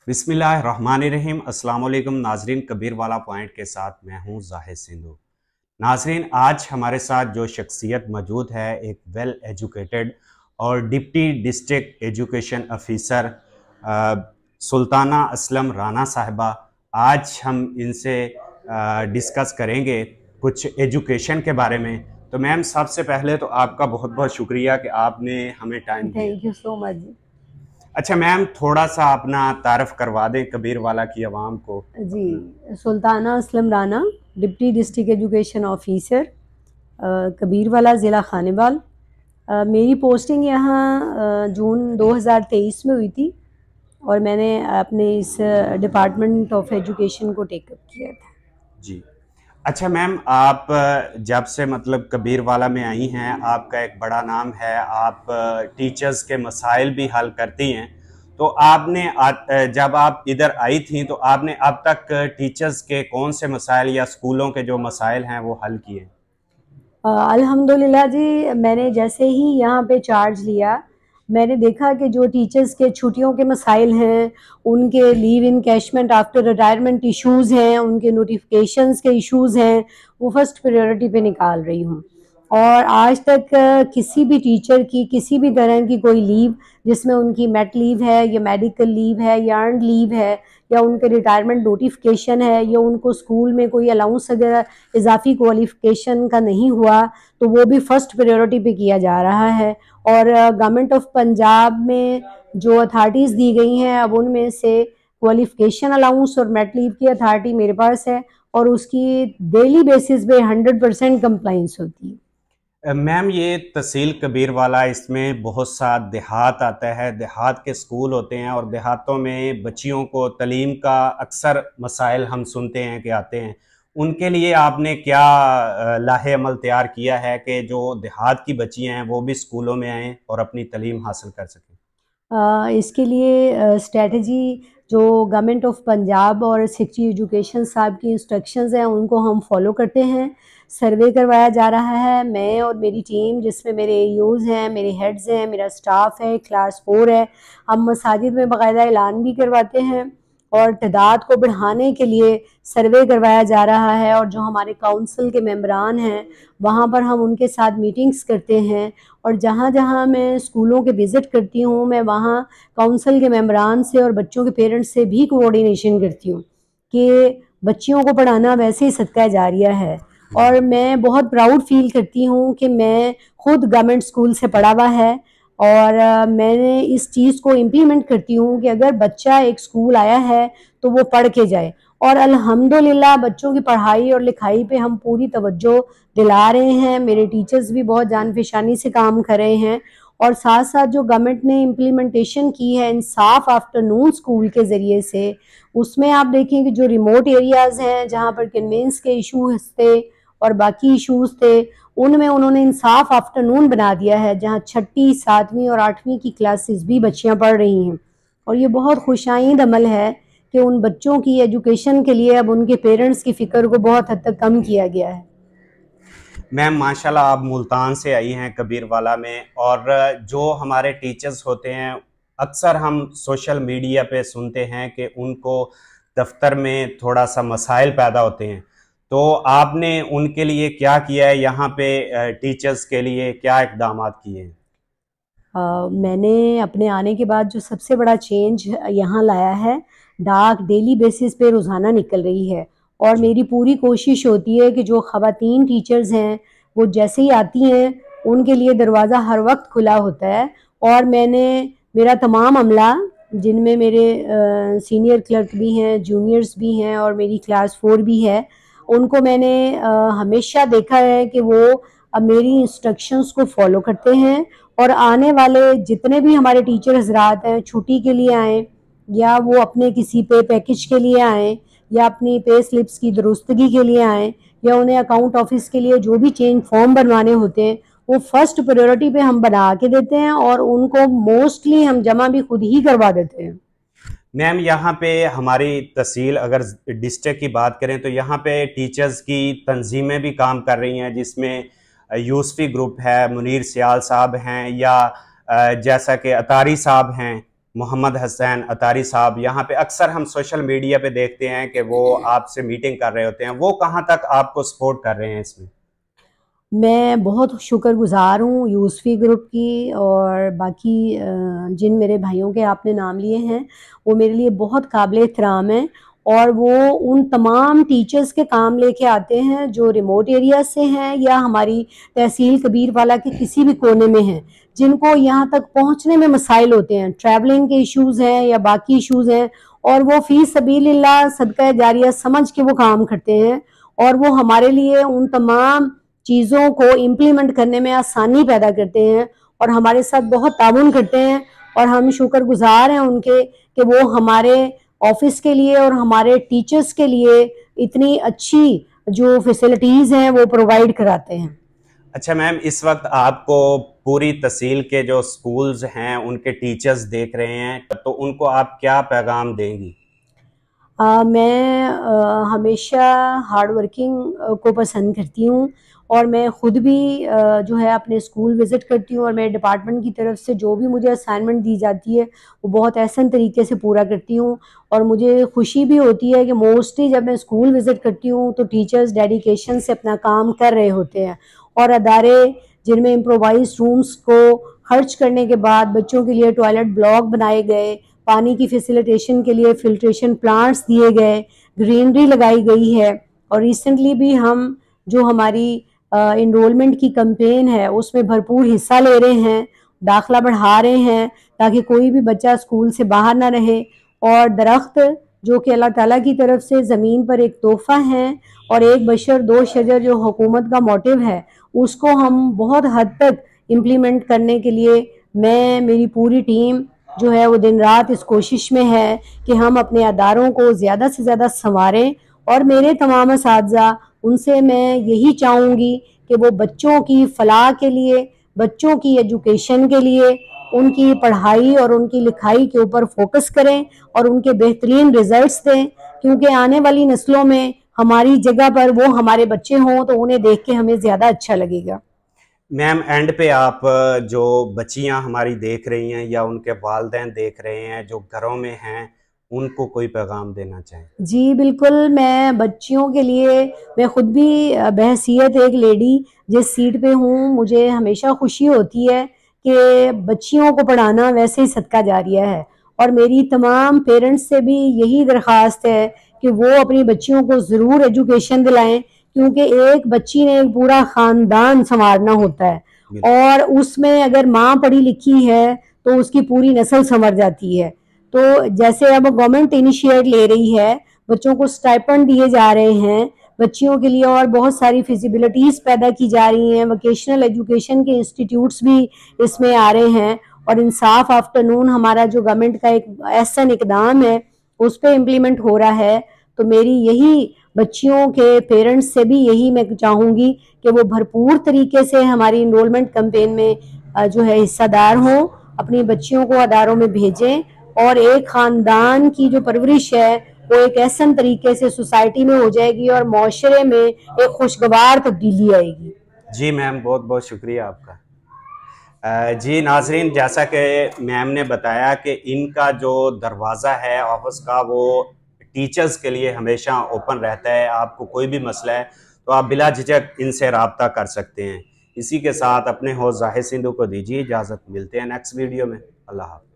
बिस्मिल्लाहिर्रहमानिर्रहीम। अस्सलाम वालेकुम नाजरीन, कबीर वाला पॉइंट के साथ मैं हूं जाहिद सिंधु। नाजरीन, आज हमारे साथ जो शख्सियत मौजूद है, एक वेल एजुकेटेड और deputy district education officer Sultana Aslam Rana साहिबा। आज हम इनसे डिस्कस करेंगे कुछ एजुकेशन के बारे में। तो मैम, सबसे पहले तो आपका बहुत बहुत शुक्रिया कि आपने हमें टाइम दिया। Thank you so much. अच्छा मैम, थोड़ा सा अपना तारफ़ करवा दें कबीर वाला की आवाम को जी, अपना। Sultana Aslam Rana, deputy district education officer, Kabirwala ज़िला खानेवाल। मेरी पोस्टिंग यहाँ जून 2023 में हुई थी और मैंने अपने इस डिपार्टमेंट ऑफ एजुकेशन को टेकअप किया था। जी। अच्छा मैम, आप जब से मतलब कबीर वाला में आई हैं, आपका एक बड़ा नाम है, आप टीचर्स के मसाइल भी हल करती हैं। तो आपने जब आप इधर आई थी तो आपने अब तक टीचर्स के कौन से मसाइल या स्कूलों के जो मसाइल हैं वो हल किए? अल्हम्दुलिल्लाह जी, मैंने जैसे ही यहाँ पे चार्ज लिया, मैंने देखा कि जो टीचर्स के छुट्टियों के मसाइल हैं, उनके leave encashment after retirement issues हैं, उनके नोटिफिकेशंस के इश्यूज़ हैं, वो फर्स्ट प्रायोरिटी पे निकाल रही हूँ। और आज तक किसी भी टीचर की किसी भी तरह की कोई लीव, जिसमें उनकी मेट लीव है या मेडिकल लीव है या अर्नड लीव है या उनके रिटायरमेंट नोटिफिकेशन है या उनको स्कूल में कोई अलाउंस वगैरह इजाफी क्वालिफिकेशन का नहीं हुआ, तो वो भी फर्स्ट प्रायोरिटी पे किया जा रहा है। और गवर्नमेंट ऑफ पंजाब में जो अथॉरिटीज़ दी गई हैं, अब उनमें से क्वालिफिकेशन अलाउंस और मेट लीव की अथॉरिटी मेरे पास है और उसकी डेली बेसिस पे 100% कंप्लाइंस होती है। मैम, ये तहसील कबीर वाला, इसमें बहुत सा देहात आता है, देहात के स्कूल होते हैं और देहातों में बच्चियों को तालीम का अक्सर मसाइल हम सुनते हैं कि आते हैं। उनके लिए आपने क्या लाहे अमल तैयार किया है कि जो देहात की बच्चियां हैं वो भी स्कूलों में आएँ और अपनी तालीम हासिल कर सकें? इसके लिए स्ट्रेटजी जो गवर्नमेंट ऑफ पंजाब और सेक्रेटरी एजुकेशन साहब की इंस्ट्रक्शंस हैं, उनको हम फॉलो करते हैं। सर्वे करवाया जा रहा है। मैं और मेरी टीम, जिसमें मेरे एईओज़ हैं, मेरे हेड्स हैं, मेरा स्टाफ है, क्लास 4 है। हम मसाजिद में बाकायदा ऐलान भी करवाते हैं और तादाद को बढ़ाने के लिए सर्वे करवाया जा रहा है। और जो हमारे काउंसिल के मेंबरान हैं, वहाँ पर हम उनके साथ मीटिंग्स करते हैं। और जहाँ जहाँ मैं स्कूलों के विज़िट करती हूँ, मैं वहाँ काउंसिल के मेंबरान से और बच्चों के पेरेंट्स से भी कोऑर्डिनेशन करती हूँ कि बच्चियों को पढ़ाना वैसे ही सदका जारिया है। और मैं बहुत प्राउड फील करती हूँ कि मैं खुद गवर्नमेंट स्कूल से पढ़ा हुआ है और मैंने इस चीज़ को इम्प्लीमेंट करती हूँ कि अगर बच्चा एक स्कूल आया है तो वो पढ़ के जाए। और अल्हम्दुलिल्लाह बच्चों की पढ़ाई और लिखाई पे हम पूरी तवज्जो दिला रहे हैं। मेरे टीचर्स भी बहुत जानफिशानी से काम कर रहे हैं। और साथ साथ जो गवर्नमेंट ने इम्प्लीमेंटेशन की है इंसाफ आफ्टरनून स्कूल के ज़रिए से, उसमें आप देखें कि जो रिमोट एरियाज़ हैं, जहाँ पर कन्वेंस के इशूज़ थे और बाकी इशूज़ थे, उनमें उन्होंने इंसाफ आफ्टरनून बना दिया है, जहाँ छठी, 7वीं और 8वीं की क्लासेस भी बच्चियाँ पढ़ रही हैं। और ये बहुत खुशाइंद अमल है कि उन बच्चों की एजुकेशन के लिए अब उनके पेरेंट्स की फ़िक्र को बहुत हद तक कम किया गया है। मैम माशाल्लाह, आप मुल्तान से आई हैं कबीर वाला में, और जो हमारे टीचर्स होते हैं अक्सर हम सोशल मीडिया पे सुनते हैं कि उनको दफ्तर में थोड़ा सा मसाइल पैदा होते हैं। तो आपने उनके लिए क्या किया है? यहाँ पे टीचर्स के लिए क्या इकदाम किए हैं? मैंने अपने आने के बाद जो सबसे बड़ा चेंज यहाँ लाया है, डाक डेली बेसिस पे रोज़ाना निकल रही है। और जी। मेरी पूरी कोशिश होती है कि जो ख़वातीन टीचर्स हैं, वो जैसे ही आती हैं, उनके लिए दरवाज़ा हर वक्त खुला होता है। और मेरा तमाम अमला, जिनमें मेरे सीनियर क्लर्क भी हैं, जूनियर्स भी हैं और मेरी क्लास 4 भी है, उनको मैंने हमेशा देखा है कि वो मेरी इंस्ट्रक्शंस को फॉलो करते हैं। और आने वाले जितने भी हमारे टीचर हजरात हैं, छुट्टी के लिए आएँ या वो अपने किसी पे पैकेज के लिए आएँ या अपनी पे स्लिप्स की दुरुस्तगी के लिए आएँ या उन्हें अकाउंट ऑफिस के लिए जो भी चेंज फॉर्म बनवाने होते हैं, वो फर्स्ट प्रायोरिटी पे हम बना के देते हैं और उनको मोस्टली हम जमा भी खुद ही करवा देते हैं। मैम, यहाँ पे हमारी तहसील, अगर डिस्ट्रिक्ट की बात करें तो यहाँ पे टीचर्स की तंजीमें भी काम कर रही हैं, जिसमें यूसफी ग्रुप है, मुनीर सियाल साहब हैं, या जैसा कि अतारी साहब हैं, मोहम्मद हसन अतारी साहब, यहाँ पे अक्सर हम सोशल मीडिया पे देखते हैं कि वो आपसे मीटिंग कर रहे होते हैं, वो कहाँ तक आपको सपोर्ट कर रहे हैं इसमें? मैं बहुत शुक्रगुज़ार हूँ यूसफ़ी ग्रुप की और बाकी जिन मेरे भाइयों के आपने नाम लिए हैं, वो मेरे लिए बहुत काबिल एहतराम हैं और वो उन तमाम टीचर्स के काम लेके आते हैं जो रिमोट एरिया से हैं या हमारी तहसील कबीरवाला के किसी भी कोने में हैं, जिनको यहाँ तक पहुँचने में मसाइल होते हैं, ट्रैवलिंग के इश्यूज़ हैं या बाकी इश्यूज़ हैं, और वो फ़ी सबीलिल्लाह सदका जारिया समझ के वो काम करते हैं और वो हमारे लिए उन तमाम चीज़ों को इम्प्लीमेंट करने में आसानी पैदा करते हैं और हमारे साथ बहुत ताउन करते हैं और हम शुक्रगुज़ार हैं उनके कि वो हमारे ऑफिस के लिए और हमारे टीचर्स के लिए इतनी अच्छी जो फैसिलिटीज़ हैं वो प्रोवाइड कराते हैं। अच्छा मैम, इस वक्त आपको पूरी तहसील के जो स्कूल्स हैं उनके टीचर्स देख रहे हैं, तो उनको आप क्या पैगाम देंगी? मैं हमेशा हार्ड वर्किंग को पसंद करती हूँ और मैं ख़ुद भी जो है अपने स्कूल विज़िट करती हूँ और मेरे डिपार्टमेंट की तरफ से जो भी मुझे असाइनमेंट दी जाती है वो बहुत एहसन तरीके से पूरा करती हूँ और मुझे खुशी भी होती है कि मोस्टली जब मैं स्कूल विज़िट करती हूँ तो टीचर्स डेडिकेशन से अपना काम कर रहे होते हैं और अदारे जिनमें इम्प्रोवाइज रूम्स को खर्च करने के बाद बच्चों के लिए टॉयलेट ब्लॉक बनाए गए, पानी की फैसिलिटेशन के लिए फिल्ट्रेशन प्लांट्स दिए गए, ग्रीनरी लगाई गई है और रिसेंटली भी हम जो हमारी इनरोलमेंट की कैंपेन है उसमें भरपूर हिस्सा ले रहे हैं, दाखला बढ़ा रहे हैं ताकि कोई भी बच्चा स्कूल से बाहर ना रहे। और दरख्त जो कि अल्लाह ताला की तरफ से ज़मीन पर एक तोहफ़ा है और एक बशर दो शजर जो हुकूमत का मोटिव है उसको हम बहुत हद तक इम्प्लीमेंट करने के लिए मैं मेरी पूरी टीम जो है वो दिन रात इस कोशिश में है कि हम अपने अदारों को ज़्यादा से ज़्यादा संवारें और मेरे तमाम असातिज़ा उनसे मैं यही चाहूँगी कि वो बच्चों की फ़लाह के लिए, बच्चों की एजुकेशन के लिए, उनकी पढ़ाई और उनकी लिखाई के ऊपर फोकस करें और उनके बेहतरीन रिज़ल्ट्स दें, क्योंकि आने वाली नस्लों में हमारी जगह पर वो हमारे बच्चे हों तो उन्हें देख के हमें ज़्यादा अच्छा लगेगा। मैम, एंड पे आप जो बच्चियां हमारी देख रही हैं या उनके वालिदैन देख रहे हैं जो घरों में हैं, उनको कोई पैगाम देना चाहें? जी, बिल्कुल, मैं बच्चियों के लिए मैं ख़ुद भी बहैसियत एक लेडी जिस सीट पे हूँ, मुझे हमेशा खुशी होती है कि बच्चियों को पढ़ाना वैसे ही सदका जारिया है और मेरी तमाम पेरेंट्स से भी यही दरख्वास्त है कि वो अपनी बच्चियों को ज़रूर एजुकेशन दिलाएँ, क्योंकि एक बच्ची ने एक पूरा ख़ानदान संवारना होता है और उसमें अगर माँ पढ़ी लिखी है तो उसकी पूरी नस्ल संवर जाती है। तो जैसे अब गवर्नमेंट इनिशिएट ले रही है, बच्चों को स्टाइपेंड दिए जा रहे हैं बच्चियों के लिए और बहुत सारी फिजिबिलिटीज़ पैदा की जा रही हैं, वोकेशनल एजुकेशन के इंस्टीट्यूट्स भी इसमें आ रहे हैं और इंसाफ आफ्टरनून हमारा जो गवर्नमेंट का एक एहसन इकदाम है उस पर इम्प्लीमेंट हो रहा है। तो मेरी यही बच्चियों के पेरेंट्स से भी यही मैं चाहूँगी कि वो भरपूर तरीके से हमारी इनरोलमेंट कैंपेन में जो है हिस्सादार हों, अपनी बच्चियों को अदारों में भेजें और एक ख़ानदान की जो परवरिश है वो एक ऐसन तरीके से सोसाइटी में हो जाएगी और माशरे में एक खुशगवार तब्दीली आएगी। जी मैम, बहुत बहुत शुक्रिया आपका। जी नाजरीन, जैसा कि मैम ने बताया कि इनका जो दरवाज़ा है ऑफिस का वो टीचर्स के लिए हमेशा ओपन रहता है। आपको कोई भी मसला है तो आप बिला झिझक इनसे रब्ता कर सकते हैं। इसी के साथ अपने होस्ट जाहिद सिंधू को दीजिए इजाज़त, मिलते हैं नेक्स्ट वीडियो में। अल्लाह हाफ़िज़।